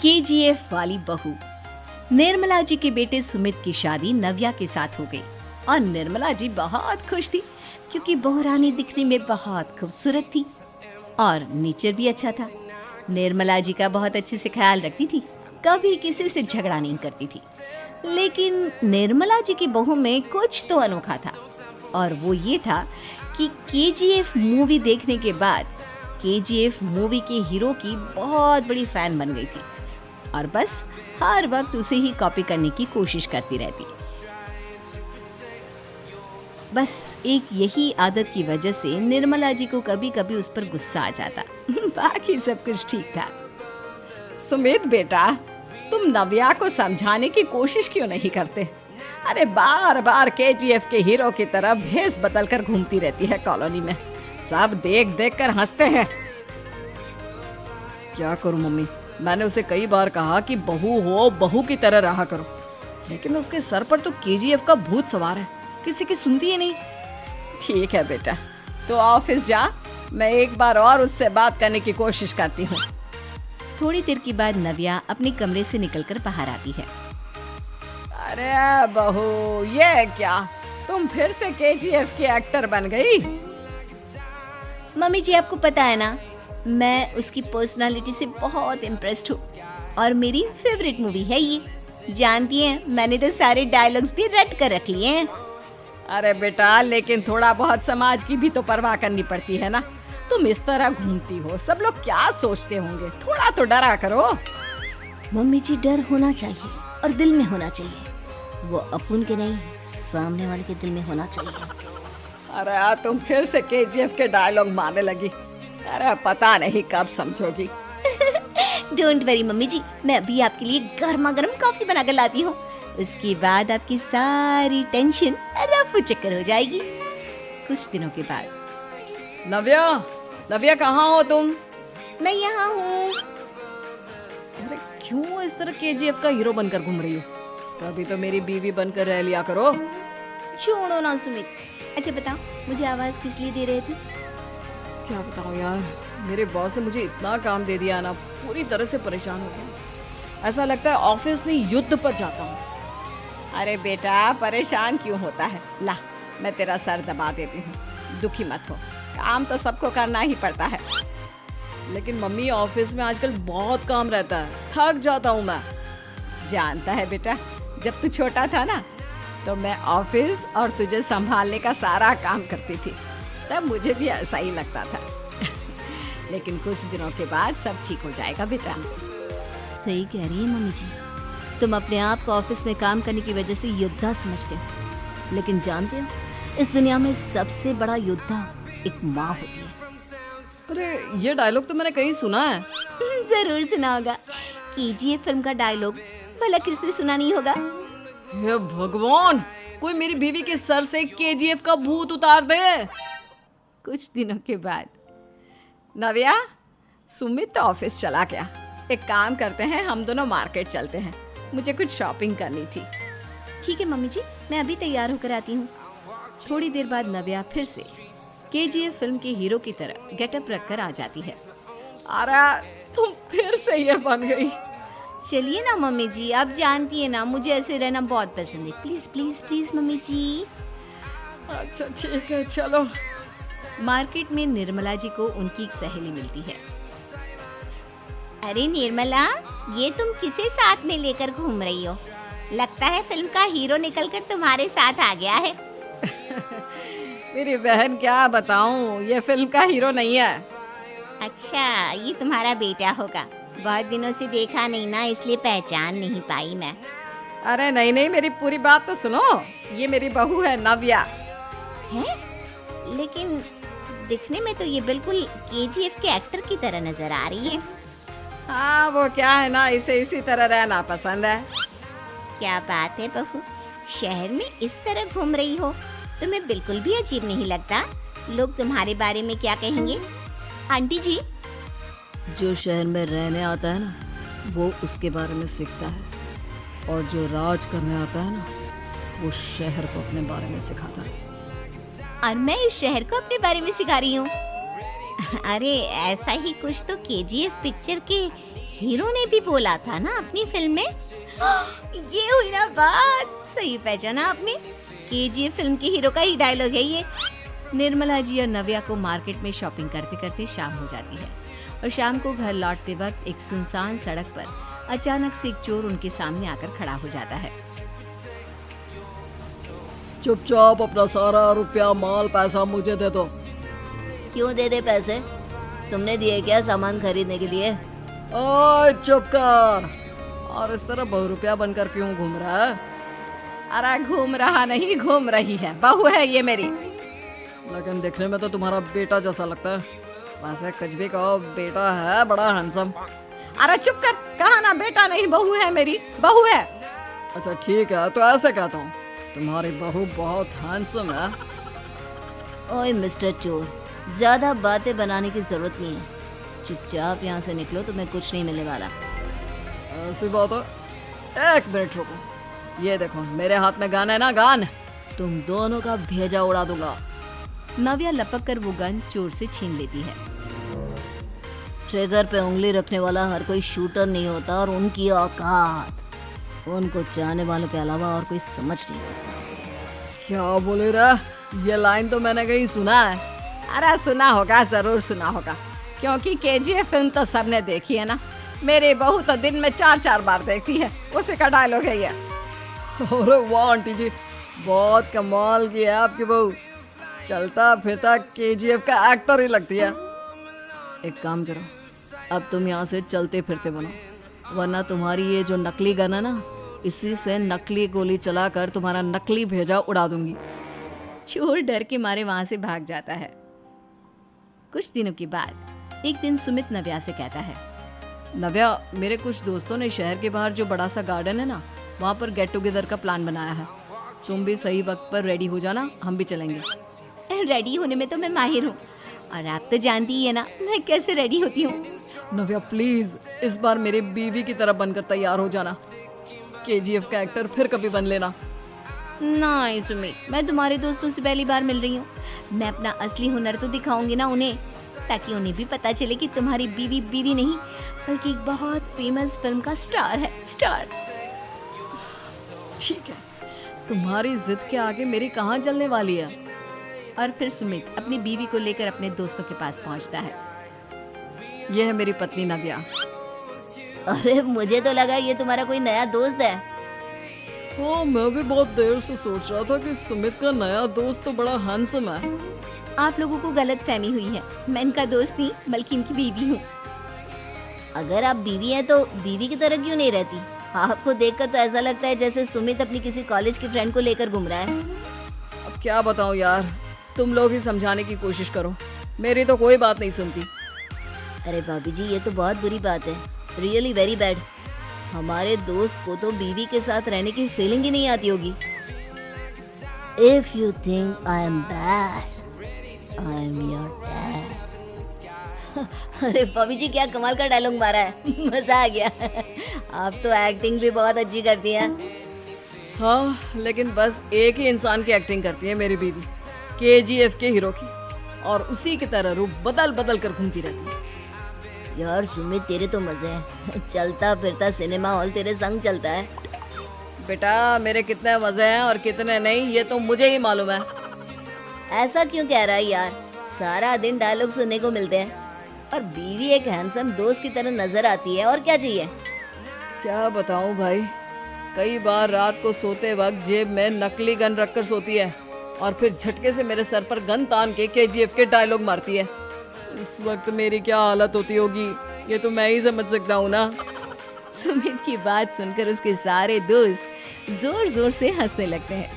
KGF वाली बहू। निर्मला जी के बेटे सुमित की शादी नव्या के साथ हो गई और निर्मला जी बहुत खुश थी क्योंकि बहू रानी दिखने में बहुत खूबसूरत थी और नेचर भी अच्छा था। निर्मला जी का बहुत अच्छे से ख्याल रखती थी, कभी किसी से झगड़ा नहीं करती थी। लेकिन निर्मला जी की बहू में कुछ तो अनोखा था और वो ये था कि केजीएफ मूवी देखने के बाद केजीएफ मूवी के हीरो की बहुत बड़ी फैन बन गई थी और बस हर वक्त उसे ही कॉपी करने की कोशिश करती रहती। बस एक यही आदत की वजह से निर्मला जी को कभी कभी उस पर गुस्सा आ जाता। बाकी सब कुछ ठीक था। सुमित बेटा, तुम नव्या को समझाने की कोशिश क्यों नहीं करते? अरे बार बार केजीएफ के हीरो की तरह भेस बदल कर घूमती रहती है कॉलोनी में, सब देख देख कर हंसते हैं। क्या करूं मम्मी, मैंने उसे कई बार कहा कि बहू हो, बहू की तरह रहा करो, लेकिन उसके सर पर तो केजीएफ का भूत सवार है, किसी की सुनती ही नहीं। ठीक है बेटा, तो ऑफिस जा, मैं एक बार और उससे बात करने की कोशिश करती हूँ। थोड़ी देर के बाद नव्या अपने कमरे से निकलकर बाहर आती है। अरे बहू, ये क्या, तुम फिर से केजीएफ की एक्टर बन गई? मम्मी जी, आपको पता है ना, मैं उसकी पर्सनालिटी से बहुत इम्प्रेस्ड हूँ और मेरी फेवरेट मूवी है ये। जानती हैं, मैंने तो सारे डायलॉग्स भी रट कर रख लिए हैं। अरे बेटा, लेकिन थोड़ा बहुत समाज की भी तो परवाह करनी पड़ती है ना। तुम इस तरह घूमती हो, सब लोग क्या सोचते होंगे, थोड़ा तो डरा करो। मम्मी जी, डर होना चाहिए और दिल में होना चाहिए, वो अपन के नहीं, सामने वाले के दिल में होना चाहिए। अरे तुम फिर से केजीएफ के डायलॉग मारने लगी। अरे पता नहीं कब समझोगी। डोंट वरी मम्मी जी, मैं अभी आपके लिए गर्मा गर्म कॉफी बना कर लाती हूँ, उसके बाद आपकी सारी टेंशन रफू चक्कर हो जाएगी। कुछ दिनों के बाद। नव्या, नव्या कहाँ हो तुम? मैं यहाँ हूँ। अरे क्यों इस तरह केजीएफ का हीरो बनकर घूम रही हो? कभी तो मेरी बीवी बनकर रह लिया करो। छोड़ो ना सुमित। अच्छा बताओ, मुझे आवाज किस लिए दे रहे थे? क्या बताऊं यार, मेरे बॉस ने मुझे इतना काम दे दिया ना, पूरी तरह से परेशान हो गया। ऐसा लगता है ऑफिस में युद्ध पर जाता हूँ। अरे बेटा, परेशान क्यों होता है? ला, मैं तेरा सर दबा देती हूँ, दुखी मत हो, काम तो सबको करना ही पड़ता है। लेकिन मम्मी, ऑफिस में आजकल बहुत काम रहता है, थक जाता हूँ मैं। जानता है बेटा, जब तू छोटा था ना, तो मैं ऑफिस और तुझे संभालने का सारा काम करती थी, तब मुझे भी ऐसा ही लगता था। लेकिन कुछ दिनों के बाद सब ठीक हो जाएगा बेटा। सही कह रही है मम्मी जी, तुम अपने आप को ऑफिस में काम करने की वजह से योद्धा समझते हो, लेकिन जानते हो, इस दुनिया में सबसे बड़ा योद्धा एक माँ होती है। अरे ये डायलॉग तो मैंने कहीं सुना है। जरूर सुना होगा, केजीएफ फिल्म का डायलॉग, भला किसने सुना नहीं होगा? हे भगवान, कोई मेरी बीवी के सर से केजीएफ का भूत उतार दे। कुछ दिनों के बाद। नव्या, सुमित तो ऑफिस चला गया, एक काम करते हैं, हम दोनों मार्केट चलते हैं, मुझे कुछ शॉपिंग करनी थी। ठीक है मम्मी जी, मैं अभी तैयार होकर आती हूँ। थोड़ी देर बाद नव्या फिर से केजीएफ फिल्म के हीरो की तरह गेटअप रखकर आ जाती है। अरे तुम फिर से ये बन गई। चलिए ना मम्मी जी, आप जानती है ना, मुझे ऐसे रहना बहुत पसंद है। प्लीज प्लीज प्लीज मम्मी जी। अच्छा ठीक है, चलो। मार्केट में निर्मला जी को उनकी एक सहेली मिलती है। अरे निर्मला, ये तुम किसे साथ में लेकर घूम रही हो? लगता है फिल्म का हीरो निकलकर तुम्हारे साथ आ गया है। मेरी बहन, क्या बताऊं, ये फिल्म का हीरो नहीं है। अच्छा, ये तुम्हारा बेटा होगा, बहुत दिनों से देखा नहीं ना, इसलिए पहचान नहीं पाई मैं। अरे नहीं नहीं, मेरी पूरी बात तो सुनो, ये मेरी बहू है नव्या। है? लेकिन दिखने में तो ये बिल्कुल केजीएफ के एक्टर की तरह नजर आ रही है। हाँ, वो क्या है ना, इसे इसी तरह रहना पसंद है। क्या बात है बहू, शहर में इस तरह घूम रही हो, तुम्हें बिल्कुल भी अजीब नहीं लगता? लोग तुम्हारे बारे में क्या कहेंगे? आंटी जी, जो शहर में रहने आता है ना, वो उसके बारे में सीखता है, और जो राज करने आता है ना, वो शहर को अपने बारे में सिखाता है। और मैं इस शहर को अपने बारे में सिखा रही हूँ। अरे ऐसा ही कुछ तो केजीएफ पिक्चर के हीरो ने भी बोला था ना अपनी फिल्म में। ये हुई ना बात, सही पहचाना आपने। केजीएफ फिल्म के हीरो का ही डायलॉग है ये। निर्मला जी और नव्या को मार्केट में शॉपिंग करते करते शाम हो जाती है और शाम को घर लौटते वक्त एक सुनसान सड़क पर अचानक से एक चोर उनके सामने आकर खड़ा हो जाता है। चुपचाप अपना सारा रुपया माल पैसा मुझे दे दो। क्यों दे दे पैसे? तुमने दिए क्या सामान खरीदने के लिए? ओए चुप कर। और इस तरह बहुरुपया बनकर क्यों घूम रहा है? अरे घूम रहा नहीं, घूम रही है, बहू है ये मेरी। लेकिन देखने में तो तुम्हारा बेटा जैसा लगता है। वैसे कुछ भी कहो, बेटा है बड़ा हैंडसम। अरे चुप कर, कहा ना बेटा नहीं बहू है मेरी, बहू है। अच्छा ठीक है, तो ऐसे कहता हूँ, तुम्हारी बहू बहुत हैंडसम है। ओए मिस्टर चोर, ज्यादा बातें बनाने की जरूरत नहीं है। चुपचाप यहाँ से निकलो, तुम्हें कुछ नहीं मिलने वाला। ऐसी बात है, एक मिनट रुको। ये देखो मेरे हाथ में गन है ना, गन। तुम दोनों का भेजा उड़ा दूंगा। नव्या लपक कर वो गन चोर से छीन लेती है। ट्रिगर पे उंगली रखने वाला हर कोई शूटर नहीं होता, और उनकी औकात उनको चाहने वालों के अलावा और कोई समझ नहीं सकता। क्या बोले रे? ये लाइन तो मैंने कहीं सुना है। अरे सुना होगा, जरूर सुना होगा, क्योंकि केजीएफ फिल्म तो सबने देखी है ना। मेरी बहू तो दिन में 4-4 बार देखती है, उसी का डायलॉग है ये। अरे वाह आंटी जी, बहुत कमाल की है आपकी बहू। चलता फिरता केजीएफ का एक्टर ही लगती है। एक काम करो, अब तुम यहाँ से चलते फिरते बनो, वरना तुम्हारी ये जो नकली गन है ना, इसी से नकली गोली चलाकर तुम्हारा नकली भेजा उड़ा दूंगी। चोर डर के मारे वहां से भाग जाता है। कुछ दिनों के बाद एक दिन सुमित नव्या से कहता है, नव्या, मेरे कुछ दोस्तों ने शहर के बाहर जो बड़ा सा गार्डन है ना, वहाँ पर गेट टुगेदर का प्लान बनाया है। तुम भी सही वक्त पर रेडी हो जाना, हम भी चलेंगे। रेडी होने में तो मैं माहिर हूँ, और आप तो जानती ही है ना मैं कैसे रेडी होती हूँ। नव्या प्लीज, इस बार मेरी बीवी की तरह बनकर तैयार हो जाना। केजीएफ का एक्टर फिर कभी बन लेना। नहीं सुमित, मैं तुम्हारे दोस्तों से पहली बार मिल रही हूँ। मैं अपना असली हुनर तो दिखाऊंगी ना उन्हें, ताकि उन्हें भी पता चले कि तुम्हारी बीवी बीवी नहीं, बल्कि एक बहुत फेमस फिल्म का स्टार है, स्टार। ठीक है, तुम्हारी जिद के आगे मेरी कहाँ जलने वाली है। और फिर सुमित अपनी बीवी को लेकर अपने दोस्तों के पास पहुँचता है। यह है मेरी पत्नी नव्या। अरे मुझे तो लगा ये तुम्हारा कोई नया दोस्त है। हाँ, मैं भी बहुत देर से सोच रहा था कि सुमित का नया दोस्त तो बड़ा हैंडसम है। आप लोगों को गलत फहमी हुई है, मैं इनका दोस्त नहीं बल्कि इनकी बीवी हूँ। अगर आप बीवी हैं तो बीवी की तरह क्यों नहीं रहती? आपको देखकर तो ऐसा लगता है जैसे सुमित अपनी किसी कॉलेज की फ्रेंड को लेकर घूम रहा है। अब क्या बताऊँ यार, तुम लोग ही समझाने की कोशिश करो, मेरी तो कोई बात नहीं सुनती। अरे भाभी जी, ये तो बहुत बुरी बात है, रियली वेरी बैड। हमारे दोस्त को तो बीवी के साथ रहने की फीलिंग ही नहीं आती होगी। If you think I am bad, I am your dad. अरे भाभी जी, क्या कमाल का डायलॉग मारा है, मजा आ गया। आप तो एक्टिंग भी बहुत अच्छी करती हैं। हाँ, लेकिन बस एक ही इंसान की एक्टिंग करती है मेरी बीवी, केजीएफ के हीरो की, और उसी की तरह रूप बदल बदल कर घूमती रहती है। यार सुमित, तेरे तो मजे हैं, चलता फिरता सिनेमा हॉल तेरे संग चलता है। बेटा, मेरे कितने मजे हैं और कितने नहीं, ये तो मुझे ही मालूम है। ऐसा क्यों कह रहा है यार? सारा दिन डायलॉग सुनने को मिलते हैं, और बीवी एक हैंडसम दोस्त की तरह नजर आती है, और क्या चाहिए? क्या बताऊं भाई, कई बार रात को सोते वक्त जेब में नकली गन रखकर सोती है, और फिर झटके से मेरे सर पर गन तान के केजीएफ के डायलॉग मारती है। उस वक्त मेरी क्या हालत होती होगी, ये तो मैं ही समझ सकता हूँ ना। सुमित की बात सुनकर उसके सारे दोस्त जोर जोर से हंसने लगते हैं।